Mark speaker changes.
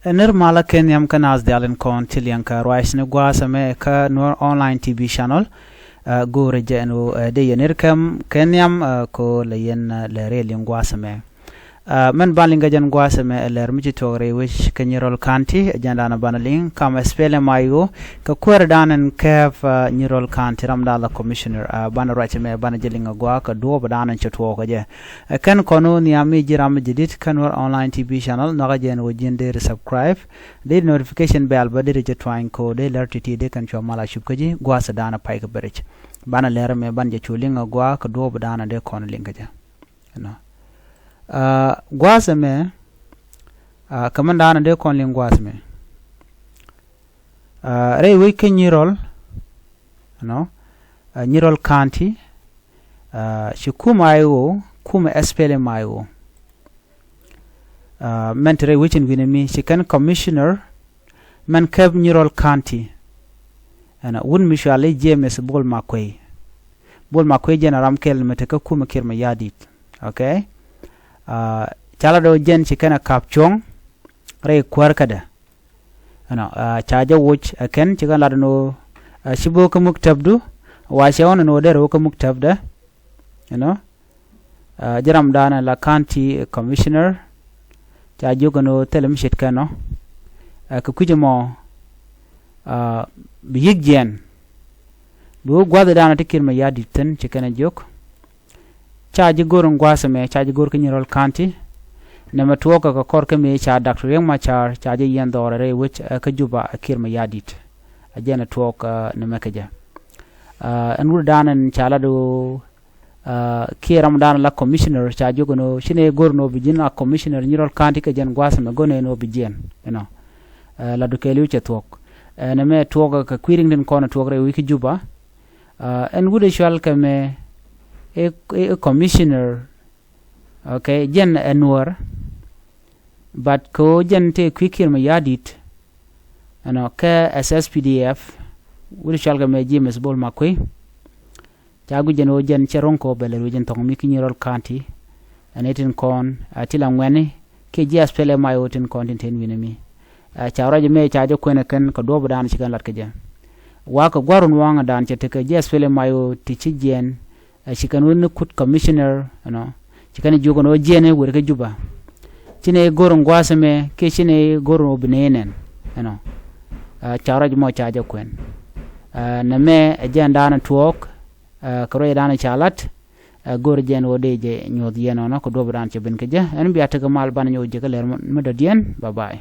Speaker 1: Nirmala Kenyam Kanaz Dalen Kon Tilianka Rice Nguasame Ka Nur Online TV channel Go Rejeno de Yanirkam Kenyam Ko Layen Lere Linguasame Men Balinga Jan Guasame Lermijitore which Kenyerol Kanti Jandana Banaling Kam Spele Mayo Ka Kwerdan and Kev Nirol Kanti Ramdala Commissioner Banarachame Banajilinga Guaka Duobadan and Chatwoka Ken Kono Niami Jiram Jidit Kanur Online TV channel Nagajan Wajin de subscribe the notification bell but the twine code de lertiti de kan chomala shupkaji Guasadana Pike Bridge Bana Lerame Banja Chulinga Guaka Duobadana de Konalingaja Guasame Commandana de Conling Guasme Ray Wiki Nirol Nirol Kanti Shikumayo Kuma Espele Mayo Mentre which in Winami she can commissioner Man Keb Nirol Kanti and wouldn't Mishali James Bull Makwe Generam Kel Meteka Kuma Kirma Yadit okay Chalado Jen Chikana Kapchong Ray Kwarkada Charger Watch Aken Chikan Ladano Shiboka Muktabdu Washaon and Oder Oka Muktabda Jaram Dana La County Commissioner Chajugano Telem Shitkano Kukujamo Big Jen Bu Guadana Tikir Mayaditan Chikana Joke Charge Gurung Guasame, Charge Gurkinirol County, Nematuoka Korkame, Char Dr. Young Machar, Charge Yandore, which a Kajuba, a Kirma Yadit, a Jana talk Nemekaja. And Rudan and Chalado Kiram Dan La Commissioner, Charge Yugono, Shine Gurno, Vigina Commissioner, Nirol County, Jan Guasame, Gone no Bijan, La Dukelucha talk. And a mere talk a Queering corner to a wiki Juba, and would a shalkame. A commissioner okay jen anwar but ko jen te kwikir ma yadit ka SSPDF wuri shalga me James Bol Makwe jagu jen o jen cheronko bele jen tong mi kinirol kanti anetin kon atila ngwene ke jas pele mayotin kontinten winami chawraje me chajo kwene kan ko dobo dan cikan lat ke jen wa ko gwarun wanga dan cete ke jas pele mayo tichi jen she can win kut commissioner she can jogo no jene wurke juba chine goron gwasame ke chine goron obnenen charaj mo chaja kwen na me agenda na talk kro dana chalat gor jen odeje nyod yeno no ko dobran che ben ke je en biata ga mal ban nyoje ga ler mo dodien bye bye